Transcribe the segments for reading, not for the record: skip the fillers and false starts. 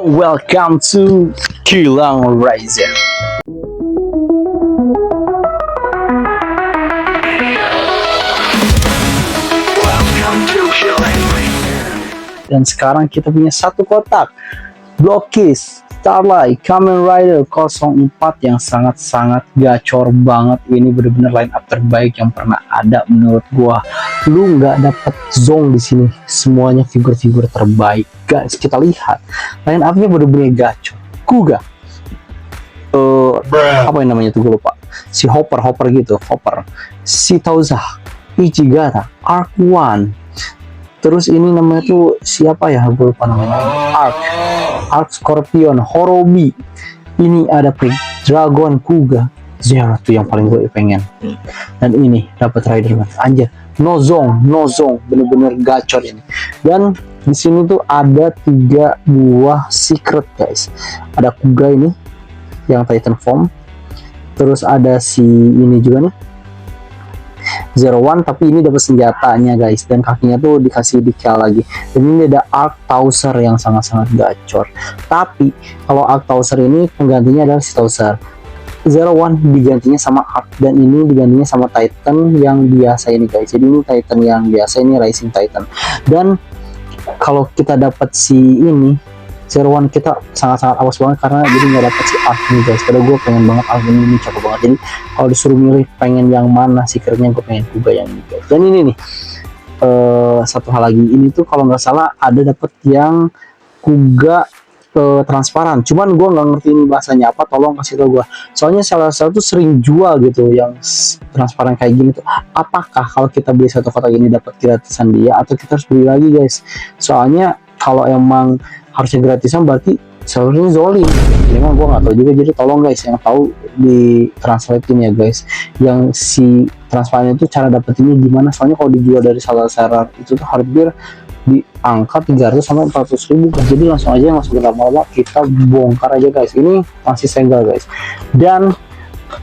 Welcome to Kilang Rising. Dan sekarang kita punya satu kotak Blockies Starlight Kamen Rider 04 yang sangat-sangat gacor banget. Ini bener-bener line up terbaik yang pernah ada menurut gua. Lu nggak dapet Zong di sini, semuanya figur-figur terbaik. Guys, kita lihat line up-nya bener-bener gacor. Kuga, apa yang namanya tuh gue lupa. Si Hopper gitu, si Tauza, Ichigata, Arc One. Terus ini namanya tuh siapa ya? Gue lupa namanya. Arc Scorpion, Horobi. Ini ada Dragon Kuga, Zero tuh yang paling gue pengen. Dan ini dapat Riderman. Anjir, no zong, bener-bener gacor ini. Dan di sini tuh ada 3 buah secret guys. Ada Kuga ini yang Titan Form. Terus ada si ini juga nih, Zero One, tapi ini dapat senjatanya guys, dan kakinya tuh dikasih decal lagi. Dan ini ada Arc Tauser yang sangat-sangat gacor. Tapi kalau Arc Tauser ini penggantinya adalah si Tauser. Zero One digantinya sama Arc, dan ini digantinya sama Titan yang biasa ini guys. Jadi ini Titan yang biasa, ini Rising Titan. Dan kalau kita dapat si ini Zero One, kita sangat-sangat awas banget karena jadi nggak dapat si Arc ini guys. Padahal gue pengen banget Arc ini cakep banget. Jadi kalau disuruh milih pengen yang mana secretnya, gue pengen Kuga yang ini guys. Dan ini nih satu hal lagi, ini tuh kalau nggak salah ada dapet yang Kuga transparan. Cuman gue nggak ngerti ini bahasanya apa, tolong kasih tau gue. Soalnya salah satu tuh sering jual gitu yang transparan kayak gini tuh. Apakah kalau kita beli satu kotak ini dapat gratisan dia, atau kita harus beli lagi guys? Soalnya kalau emang harusnya gratisan berarti seharusnya zolim. Memang gue nggak tahu juga, jadi tolong guys yang tahu di translatein ya guys, yang si transparan itu cara dapetinnya gimana. Soalnya kalau dijual dari salah seller itu tuh hampir di angka 300 sampai 400 ribu guys. Jadi langsung aja, langsung lama-lama kita bongkar aja guys. Ini masih segel guys. Dan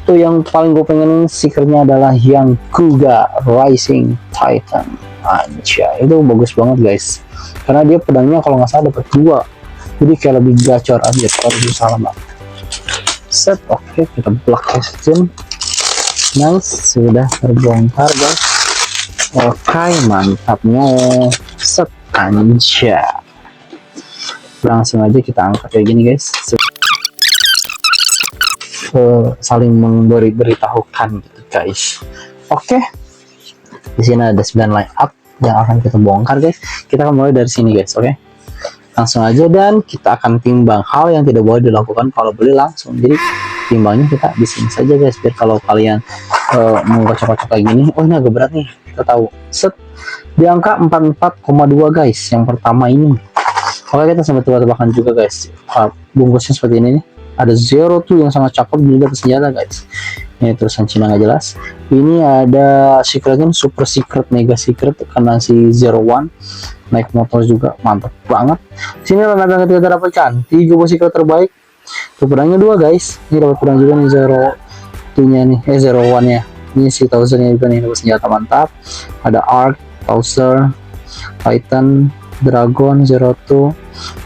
tuh yang paling gue pengen secretnya adalah yang Kuga Rising Titan. Anjay, itu bagus banget guys, karena dia pedangnya kalau nggak salah dapat 2, jadi kayak lebih gacor aja kalau lebih salah banget. Set, oke, kita block question. Nice, sudah terbongkar guys. Oke, mantapnya. Set, anjay. Langsung aja kita angkat kayak gini guys. Saling memberitahukan gitu guys. Oke. Di sini ada 9 line up yang akan kita bongkar guys. Kita akan mulai dari sini guys, oke? Langsung aja, dan kita akan timbang hal yang tidak boleh dilakukan kalau beli langsung. Jadi timbangnya kita di sini saja guys, biar kalau kalian mau kocok-kocok kayak gini, oh ini agak berat nih, kita tahu. Set, di angka 44,2 guys yang pertama ini. Oke, kita sampai tebak-tebakan juga guys. Bungkusnya seperti ini nih. Ada Zero tuh yang sangat cakep, juga dapat senjata guys. Ini tulisan Cina nggak jelas. Ini ada secretnya, super secret, mega secret, karena si Zero One naik motor juga, mantap banget. Sini adalah yang kita dapatkan 3 buah secret terbaik. Tuh pedangnya 2 guys. Ini dapat pedang juga nih, Zero nya nih, Zero One ya. Ini si Tauser nya juga nih, dapat senjata mantap. Ada Arc, Tauser, Titan, Dragon, Zero Two,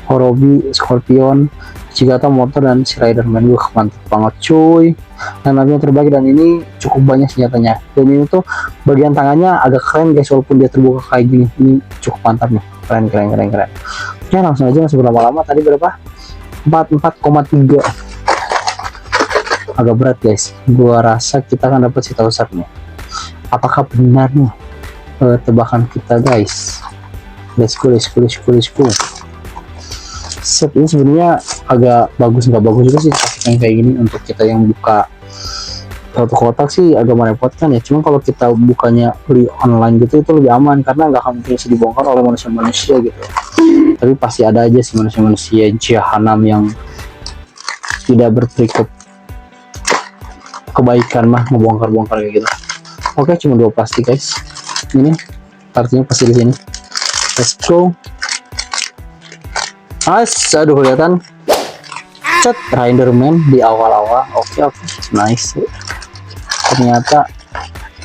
Horobi, Scorpion, Ichigata, motor, dan si Riderman. Mantap banget cuy. Dan yang terbaik, dan ini cukup banyak senjatanya. Dan ini tuh bagian tangannya agak keren guys, walaupun dia terbuka kayak gini. Ini cukup mantap nih, keren. Oke, langsung aja, masih berlama-lama. Tadi berapa? 44,3. Agak berat guys. Gua rasa kita akan dapat si Tauser nih. Apakah benar nih tebakan kita guys? Let's go. Set, ini sebenarnya agak bagus, nggak bagus juga sih yang kayak gini. Untuk kita yang buka satu kotak sih agak merepotkan ya. Cuma kalau kita bukanya beli online gitu, itu lebih aman karena nggak akan bisa dibongkar oleh manusia gitu. Tapi pasti ada aja sih manusia jahanam yang tidak berpikir kebaikan mah ngebongkar kayak gitu. Oke, cuma 2 plastik guys. Ini artinya pasti di sini. Let's go. Aduh, kelihatan. Set, Riderman di awal-awal. Oke, nice. Ternyata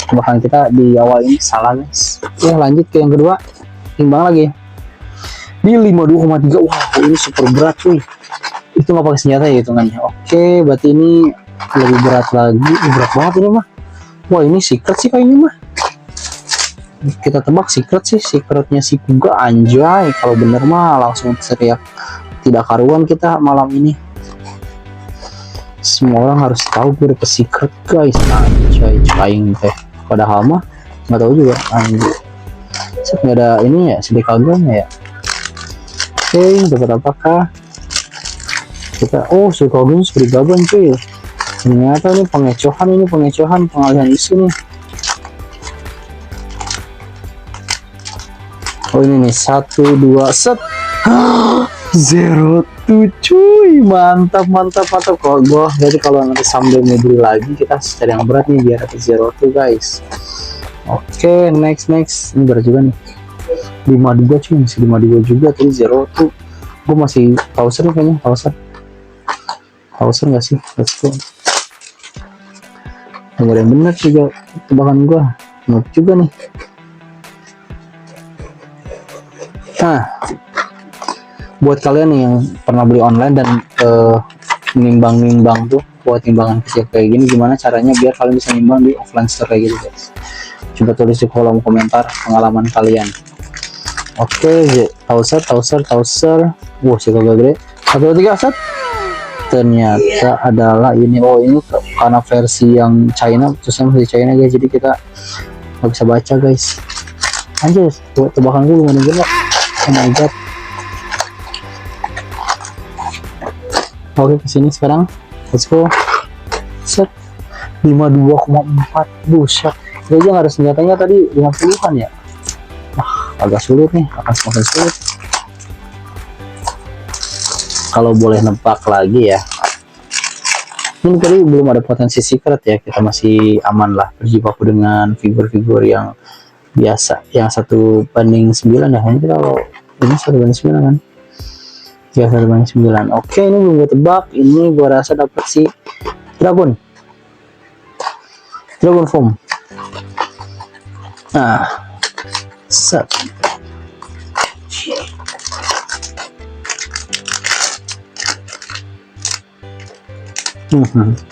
tebakan kita di awal ini salah guys. Ya, lanjut ke yang kedua. Timbang lagi. di 52,3. Wow, ini super berat cuy. Itu nggak pakai senjata ya hitungannya. Oke, berarti ini lebih berat lagi. Berat banget ini mah. Wah, ini secret sih kayaknya mah. Kita tebak secret sih, secretnya si Kuga, anjay. Kalau bener mah langsung teriak tidak karuan kita malam ini. Semua orang harus tahu gue dapet secret guys, anjay. Aing teh padahal mah nggak tahu juga anjay. Set, nggak ada ini ya, sedih kagaknya ya. Oke, dapat apakah kita? Oh, Suikogun seperti gaban cuy. Ternyata ini pengecohan, pengalihan isu nih. Oh ini nih, 1, 2, set. 0 cuy, mantap kalau gue. Jadi kalau nanti sambil ngedri lagi, kita cari yang berat nih biar dapat 0 guys. Oke, next ini berat juga nih. 52 cuy, masih 52 juga tadi 0 tuh. Gue masih Tauser kayaknya, Tauser nggak sih? Let's go. Yang bener juga tebakan gue, noob juga nih. Nah, buat kalian yang pernah beli online dan nimbang tuh buat timbangan kecil kayak gini, gimana caranya biar kalian bisa nimbang di offline store kayak gitu guys? Coba tulis di kolom komentar pengalaman kalian. Oke, Tauser. Wah, si kagak gede. 1, 2, 3, set. Ternyata adalah ini. Oh, ini karena versi yang China, terusnya masih China guys, jadi kita nggak bisa baca guys. Anjir, tebakan gue lumayan bener. Oh my god. Oke, kesini sekarang. Let's go. Set. 52,4. Buset. Dia aja nggak ada senjatanya tadi 50-an ya. Agak sulit nih, akan semakin sulit. Kalau boleh nebak lagi ya. Ini tadi belum ada potensi secret ya, kita masih aman lah berjibaku dengan figur-figur yang biasa, yang 1/9 ya. Ini kalau ini 1/9 kan. Ya 1/9. Oke, ini belum gue tebak. Ini gue rasa dapat si Dragon Form. Nah, set.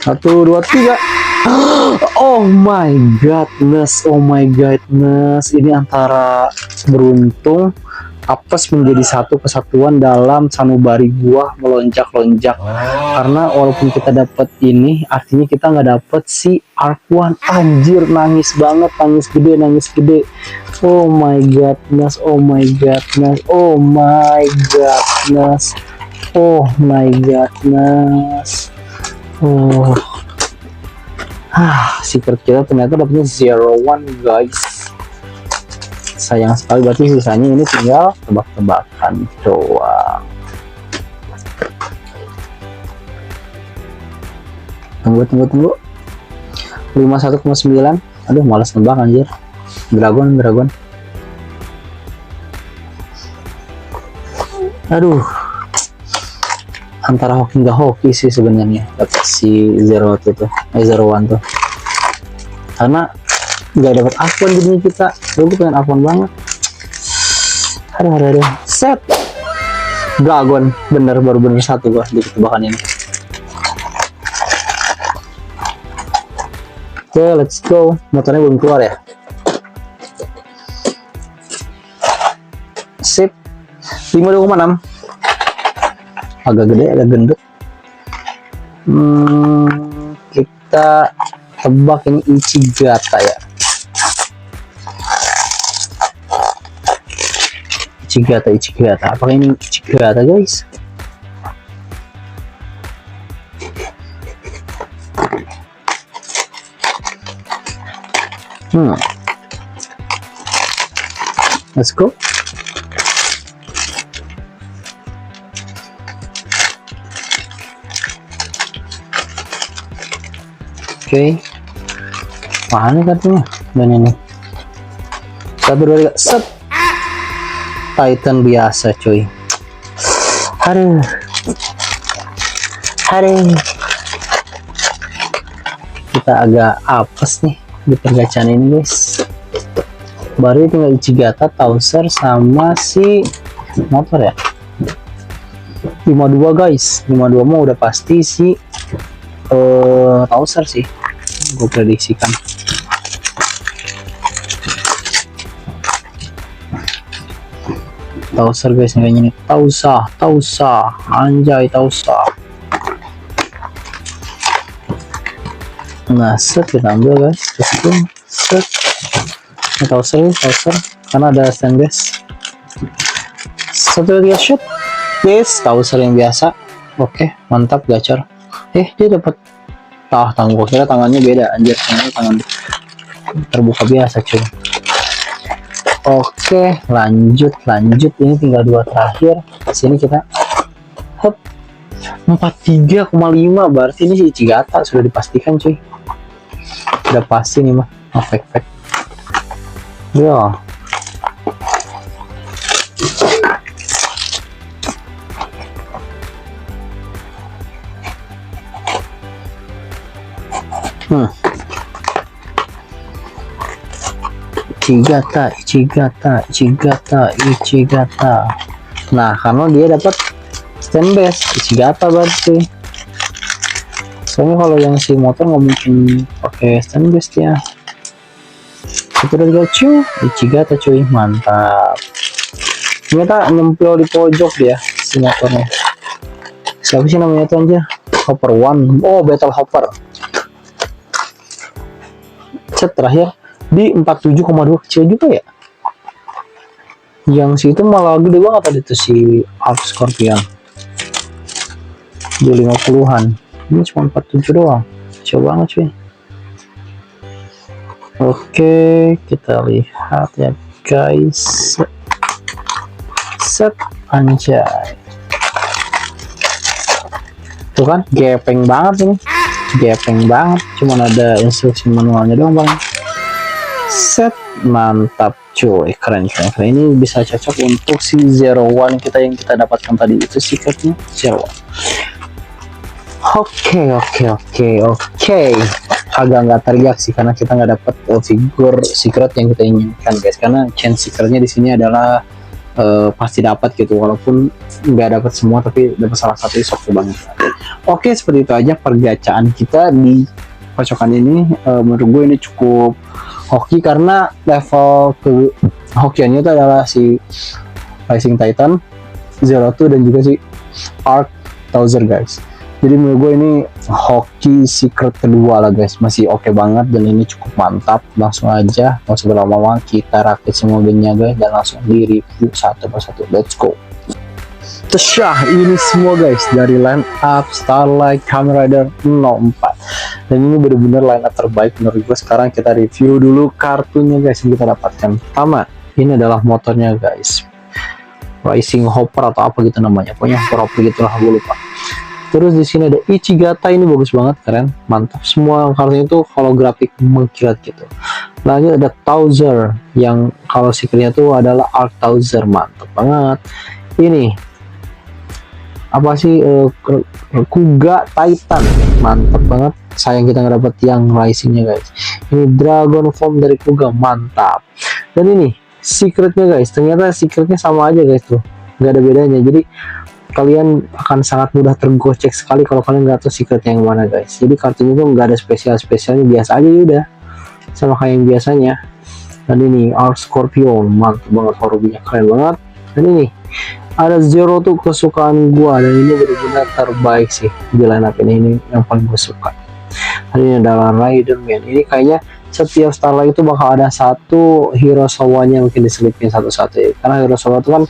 Satu, dua, tiga. Oh my godness, ini antara beruntung apes menjadi satu kesatuan dalam sanubari gua melonjak-lonjak. Karena walaupun kita dapat ini, artinya kita nggak dapat si Arc-1. Anjir, nangis banget, nangis gede. Oh my godness. Secret kita ternyata dapetnya 01 guys. Sayang sekali, berarti sisanya ini tinggal tebak-tebakan doang. Tunggu 51,9. Aduh, malas nebak anjir. Dragon. Aduh, antara hoki nggak hoki sih sebenarnya dapat si 01 tuh, karena nggak dapat akun jadinya kita. Gue pengen akun banget. Ada set Dragon, baru bener satu gua di tebakan ini. Oke, let's go. Motornya belum keluar ya. Sip. 52,6. Agak gede, agak gendut. Kita tebak ini Ichigata ya. Ichigata. Apakah ini Ichigata guys? Let's go. Oke. Mana katanya? Dan ini. 1, 2, 3. Set. Titan biasa cuy. Aduh. Kita agak apes nih di pergacaan ini guys. Baru tinggal Ichigata, Tauser sama si motor ya. 52 guys, 52 mah udah pasti si Tauser sih, gue prediksikan. Tauser guys, kayaknya nih. Tausa, anjay Tausa. Nah, set kita ambil guys, set. Ini Tauser, karena ada stainless. Satu lagi shoot, yes, Tauser yang biasa. Oke, mantap gacor. Dia dapat tangguh, kira tangannya beda, anjir, tangan terbuka biasa cuy. Oke, lanjut. Ini tinggal 2 terakhir. Sini kita 43,5, berarti ini si Ichigata sudah dipastikan cuy. Udah pasti nih mah. Fake. Ya. Ichigata. Nah, karena dia dapat stand base Ichigata berarti. Soalnya kalau yang si motor nggak mungkin pakai stand base ya. Itu udah lucu, Ichigata cuy, mantap. Ternyata nyempil di pojok dia si motornya. Siapa sih namanya tuh anjir? Hopper One. Oh, Battle Hopper. Set terakhir di 47,2, kecil juga ya. Yang situ malah gede banget tadi tuh si Arc Scorpion di 50-an. Ini cuma 47 doang, kecil banget cuy. Oke, kita lihat ya guys. Set, anjay. Tuh kan, gepeng banget ini. Cuman ada instruksi manualnya doang bang. Set, mantap cuy, keren. Ini bisa cocok untuk si Zero One kita yang kita dapatkan tadi, itu secretnya Zero One. Oke. Agak nggak teriak sih karena kita nggak dapat figur secret yang kita inginkan guys, karena chance secretnya di sini adalah pasti dapat gitu, walaupun nggak dapat semua tapi dapat salah satu oke banget. Oke, seperti itu aja pergacaan kita di pacokan ini. Menurut gue ini cukup hoki karena level ke hokiannya itu adalah si Rising Titan, Zero Two dan juga si Arc Tauser guys. Jadi menurut gue ini hoki secret kedua lah guys, masih oke banget dan ini cukup mantap. Langsung aja, nggak usah berlama-lama, kita rakit semua gamenya guys dan langsung di review satu persatu. Let's go. Tersyah ini semua guys dari line up Starlight Kamen Rider 04, dan ini benar-benar line up terbaik menurut gue. Sekarang kita review dulu kartunya guys yang kita dapatkan. Pertama, ini adalah motornya guys, Rising Hopper atau apa gitu namanya, pokoknya hopper gitu lah, gue lupa. Terus di sini ada Ichigata, ini bagus banget, keren, mantap. Semua kartunya itu holografik mengkilat gitu. Lanjut ada Tauser yang kalau secretnya tuh adalah Arc Tauser, mantap banget. Ini apa sih, Kuga Titan, mantap banget. Sayang kita nggak dapet yang risingnya guys. Ini Dragon Form dari Kuga, mantap. Dan ini secretnya guys, ternyata secretnya sama aja guys tuh, nggak ada bedanya. Jadi kalian akan sangat mudah tergocek sekali kalau kalian nggak tahu secretnya yang mana guys. Jadi kartunya tuh nggak ada spesialnya, biasa aja udah sama kayak yang biasanya. Dan ini Arc Scorpion, mantap banget, horubinya keren banget. Dan ini ada Zero tuh kesukaan gua, dan ini benar-benar terbaik sih di line up ini yang paling gue suka. Dan ini adalah Riderman. Ini kayaknya setiap Starlight itu bakal ada satu hero sawanya mungkin diselipin satu-satu ya. Karena hero sawa itu kan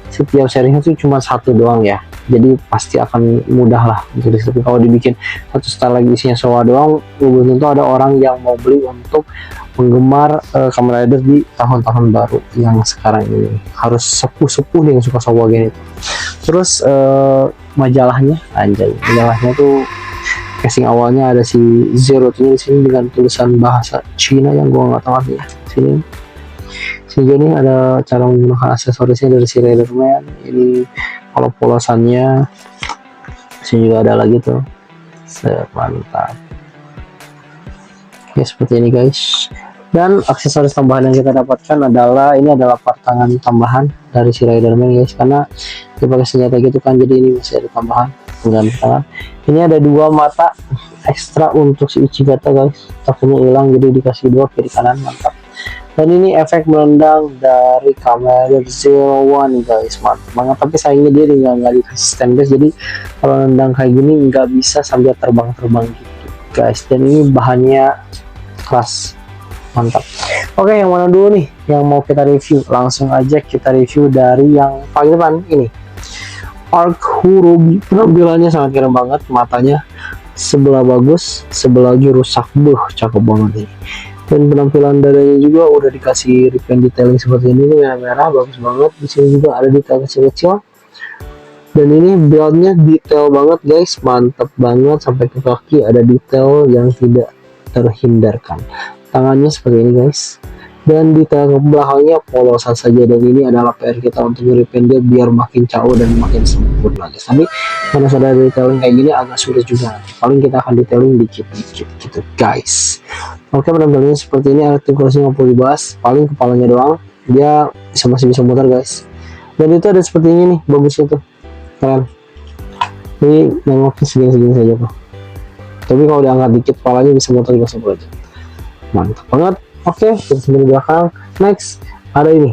setiap serinya tuh cuma satu doang ya, jadi pasti akan mudah lah untuk diselipin. Kalau dibikin satu Starlight isinya sawa doang, belum tentu ada orang yang mau beli untuk penggemar Kamen Rider di tahun-tahun baru yang sekarang ini. Harus sepuh-sepuh nih yang suka sawa gini. Terus majalahnya, anjay, majalahnya tuh casing awalnya ada si Zero tuh di sini dengan tulisan bahasa Cina yang gua nggak tahu artinya. Sini ini ada cara menggunakan aksesorisnya dari si Riderman. Ini kalau polosannya, sini juga ada lagi tuh, mantap ya, seperti ini guys. Dan aksesoris tambahan yang kita dapatkan adalah ini adalah part tangan tambahan dari si Riderman guys, karena dia pakai senjata gitu kan, jadi ini masih ada tambahan pengganti tangan. Ini ada 2 mata ekstra untuk si Ichigata guys, satunya hilang jadi dikasih 2 kiri kanan, mantap. Dan ini efek melendang dari kamera Zero One guys, mantap banget. Tapi sayangnya dia nggak dikasih stainless, jadi kalau nendang kayak gini nggak bisa sambil terbang-terbang gitu guys. Dan ini bahannya keras, mantap. Oke, yang mana dulu nih yang mau kita review? Langsung aja kita review dari yang paling depan ini. Arc Hurobi, penampilannya sangat keren banget, matanya sebelah bagus, sebelah lagi rusak, cakep banget nih. Dan penampilan dadanya juga udah dikasih repaint detailing seperti ini, merah-merah, bagus banget. Di sini juga ada detail kecil-kecil. Dan ini buildnya detail banget guys, mantap banget, sampai ke kaki ada detail yang tidak terhindarkan. Tangannya seperti ini guys, dan detail ke belakangnya polosan saja, dan ini adalah PR kita untuk repaint dia biar makin jauh dan makin sempurna guys. Tapi karena sudah detailing kayak gini agak sulit juga, paling kita akan detailing dikit-dikit gitu guys. Oke, penampilannya seperti ini, artikulasinya nggak perlu dibahas, paling kepalanya doang, dia masih bisa muter guys. Dan itu ada seperti ini nih, bagusnya tuh, keren. Ini nengoknya segini-segini saja tuh, tapi kalau diangkat dikit kepalanya bisa muter juga seperti itu, mantap banget. Oke, kita sambil belakang. Next ada ini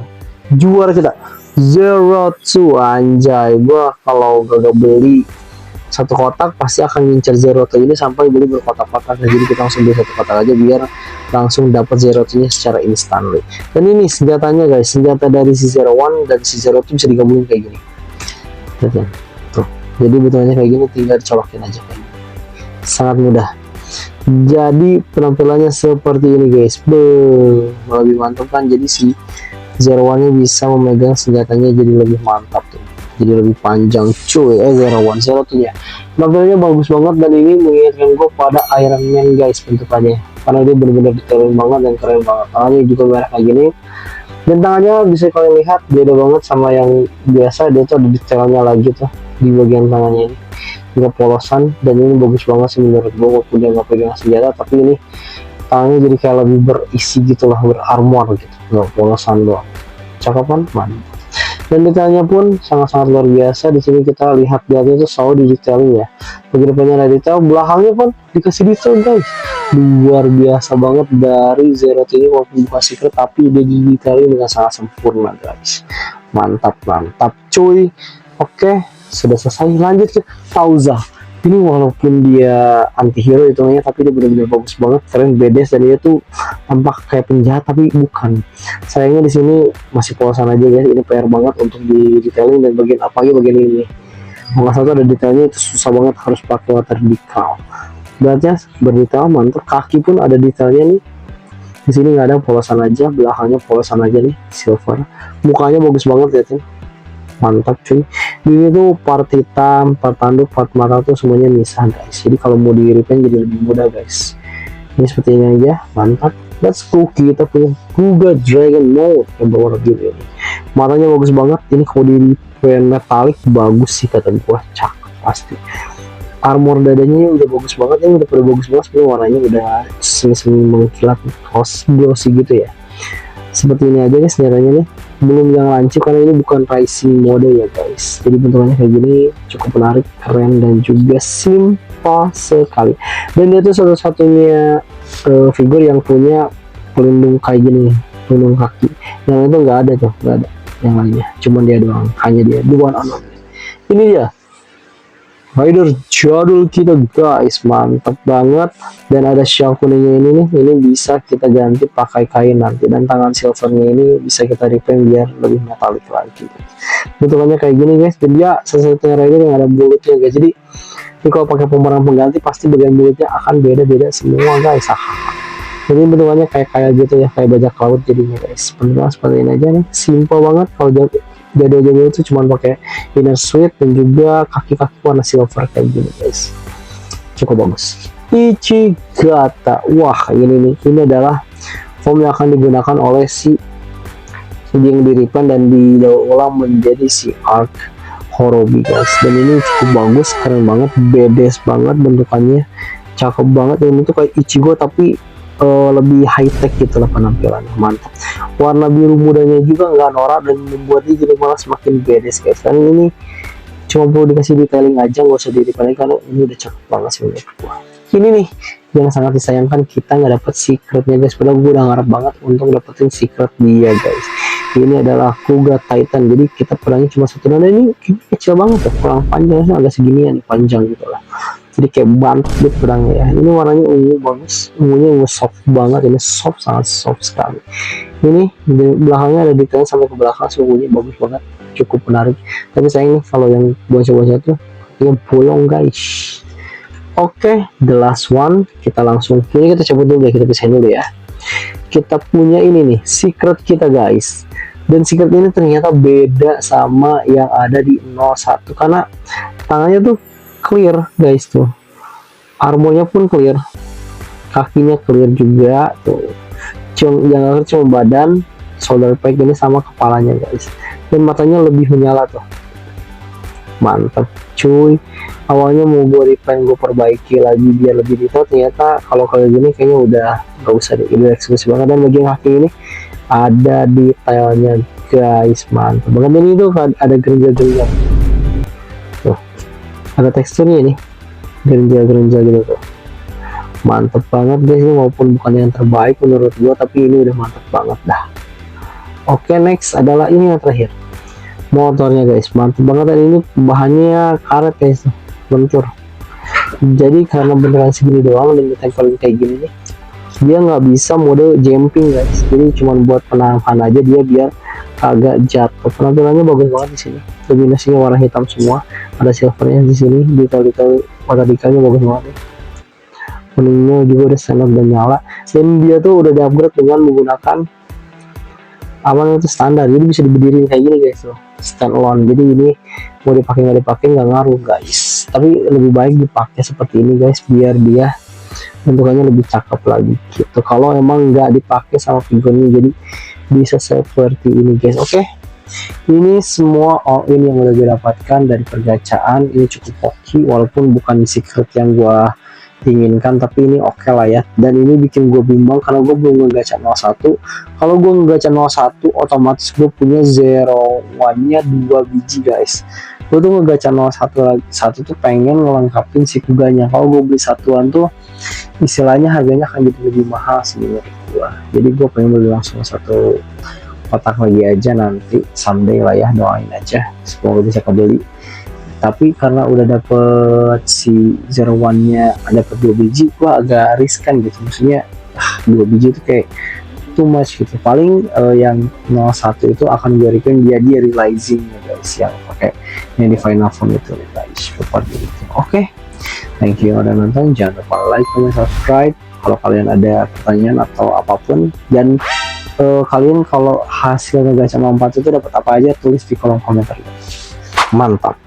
juara kita Zero Two, anjay. Gua kalau gak beli satu kotak pasti akan ngincer Zero Two ini sampai beli berkotak-kotak. Nah, jadi kita langsung beli satu kotak aja biar langsung dapat Zero Two nya secara instan. Dan ini senjatanya guys, senjata dari si Zero One dan si Zero Two bisa digabungin kayak gini. Tuh, jadi bentuknya kayak gini, tinggal dicolokin aja kayak gini. Sangat mudah. Jadi penampilannya seperti ini guys, lebih mantap kan. Jadi si Zero One nya bisa memegang senjatanya jadi lebih mantap tuh, jadi lebih panjang cuy. Zero Two nya penampilannya bagus banget, dan ini mengingatkan gue pada Iron Man guys bentukannya, karena dia benar-benar detailing banget dan keren banget. Tangannya juga merah kayak gini, dan tangannya bisa kalian lihat beda banget sama yang biasa, dia tuh ada detailnya lagi tuh di bagian tangannya ini, juga polosan. Dan ini bagus banget sih menurut gue, walaupun dia nggak pegang senjata, tapi ini tangannya jadi kayak lebih berisi gitu lah, berarmor gitu, nggak polosan doang, cakep kan, mantap. Dan detailnya pun sangat-sangat luar biasa. Di sini kita lihat dia itu selalu di detailing ya, begitu banyak ada detail, belakangnya pun dikasih detail guys, luar biasa banget dari Zero Two ini. Walaupun bukan secret, tapi dia di detailing dengan sangat sempurna guys, mantap cuy. Oke, sudah selesai, lanjut ke Tauza. Ini walaupun dia anti-hero hitungannya, tapi dia benar-benar bagus banget, keren, bedes, dan dia tuh tampak kayak penjahat tapi bukan. Sayangnya di sini masih polosan aja guys, ini PR banget untuk di detailing. Dan bagian bagian ini nggak salah ada detailnya, itu susah banget, harus pakai water decal. Beratnya berdetail, mantap. Kaki pun ada detailnya nih, di sini nggak ada, polosan aja, belakangnya polosan aja nih, silver. Mukanya bagus banget liatin, mantap cuy. Ini tuh part hitam, part tanduk, part mata tuh semuanya misah guys, jadi kalau mau di repaint jadi lebih mudah guys. Ini seperti ini aja, mantap. Let's go, kita punya Kuga Dragon Mode yang berwarna biru ini. Matanya bagus banget, ini kalau di repaint metalik bagus sih kata gua, cakep pasti. Armor dadanya udah bagus banget, ini udah pada bagus banget, sebenarnya warnanya udah semi mengkilat, glossy gitu ya. Seperti ini aja guys senjatanya nih, belum yang lancip karena ini bukan racing mode ya guys. Jadi bentukannya kayak gini, cukup menarik, keren, dan juga simpel sekali. Dan dia tuh satu-satunya figur yang punya pelindung kayak gini, pelindung kaki. Yang itu nggak ada tuh, nggak ada yang lainnya, cuman dia doang, hanya dia, the one on one. Ini dia rider jadul kita guys, mantap banget. Dan ada shell kuningnya ini nih, ini bisa kita ganti pakai kain nanti. Dan tangan silvernya ini bisa kita repaint biar lebih metalik lagi. Bentukannya kayak gini guys, dan dia satu-satunya rider yang ada bulutnya guys. Jadi ini kalau pakai pemeran pengganti pasti bagian bulutnya akan beda-beda semua guys. Jadi bentukannya kayak gitu ya, kayak bajak laut jadinya guys. Bentuknya seperti ini aja nih, simple banget. Kalau jadul itu cuma pakai inner suit dan juga kaki-kaki warna silver kayak gini guys, cukup bagus. Ichigata, wah ini adalah form yang akan digunakan oleh si yang di repaint dan diulang menjadi si Arc Horobi guys. Dan ini cukup bagus, keren banget, bedes banget bentukannya, cakep banget. Ini tuh kayak Ichigo tapi lebih high tech gitu lah penampilannya, mantap. Warna biru mudanya juga nggak norak dan membuat dia jadi malah semakin bedes guys. Karena ini cuma perlu dikasih detailing aja, nggak usah detailin karena ini udah cakep banget sih menurut gua. Ini nih yang sangat disayangkan, kita nggak dapet secretnya guys, padahal gue udah ngarep banget untuk dapetin secret dia guys. Ini adalah Kuga Titan, jadi kita pedangnya cuma satu, dan ini kecil banget tuh, kurang panjang sih, agak seginian panjang gitu lah, jadi kayak bantet gitu pedangnya ya. Ini warnanya ungu bagus, ungunya ungu soft banget, ini soft, sangat soft sekali. Ini di belakangnya ada detail sampai ke belakang, sungguhnya bagus banget, cukup menarik. Tapi sayang nih kalau yang bocah-bocah tuh yang bolong guys. Oke, the last one, kita langsung ini kita cabut dulu deh, kita pisahin dulu ya. Kita punya ini nih secret kita guys, dan secret ini ternyata beda sama yang ada di 01 karena tangannya tuh clear guys, tuh armornya pun clear, kakinya clear juga tuh, yang cuma badan, shoulder pad ini sama kepalanya guys, dan matanya lebih menyala tuh, mantap cuy. Awalnya mau gue replan, gue perbaiki lagi biar lebih detail, ternyata kalau kayak gini kayaknya udah gak usah deh, udah eksklusif banget. Dan bagian kaki ini ada detailnya guys, mantap banget. Ini tuh ada gerinja-gerinja tuh, ada teksturnya nih, gerinja-gerinja gitu tuh, mantep banget guys. Ini walaupun bukan yang terbaik menurut gue, tapi ini udah mantep banget dah. Oke, next adalah ini yang terakhir, motornya guys, mantep banget. Dan ini bahannya karet guys, lentur. Jadi karena beneran segini doang dan ditempelin kayak gini nih, dia nggak bisa mode jumping guys, jadi cuma buat penahan aja dia biar agak jatuh. Penampilannya bagus banget di sini, dominasinya warna hitam semua, ada silvernya di sini, detail-detail warna detailnya bagus banget ya. Kuningnya juga udah standar dan nyala, dan dia tuh udah di-upgrade dengan menggunakan awalnya itu standar, jadi bisa diberdiriin kayak gini guys tuh, stand alone. Jadi ini mau dipakai nggak dipakai nggak ngaruh guys, tapi lebih baik dipakai seperti ini guys biar dia bentukannya lebih cakep lagi gitu. Kalau emang nggak dipakai sama figurnya, jadi bisa seperti ini guys. Oke, ini semua all in yang udah gue dapatkan dari pergacaan. Ini cukup oke, walaupun bukan secret yang gue inginkan, tapi ini oke lah ya. Dan ini bikin gue bimbang karena gue belum ngegacha 01. Kalau gue ngegacha 01 otomatis gue punya 01 nya 2 biji guys. Gue tuh ngegacha 01 tuh pengen ngelengkapin si Kuganya. Kalau gue beli satuan tuh istilahnya harganya akan jadi lebih mahal sih menurut gue. Jadi gue pengen beli langsung satu kotak lagi aja, nanti someday lah ya, doain aja semoga bisa kebeli. Tapi karena udah dapet si 01 nya dapet 2 biji, gua agak riskan gitu, maksudnya 2 biji itu kayak too much gitu. Paling yang 01 itu akan gue request dia realizing ya guys, yang pakai yang di final form itu guys, seperti itu. Oke, thank you udah nonton, jangan lupa like, comment, subscribe kalau kalian ada pertanyaan atau apapun. Dan kalian kalau hasil ngegacha 4 itu dapat apa aja, tulis di kolom komentar guys. Mantap.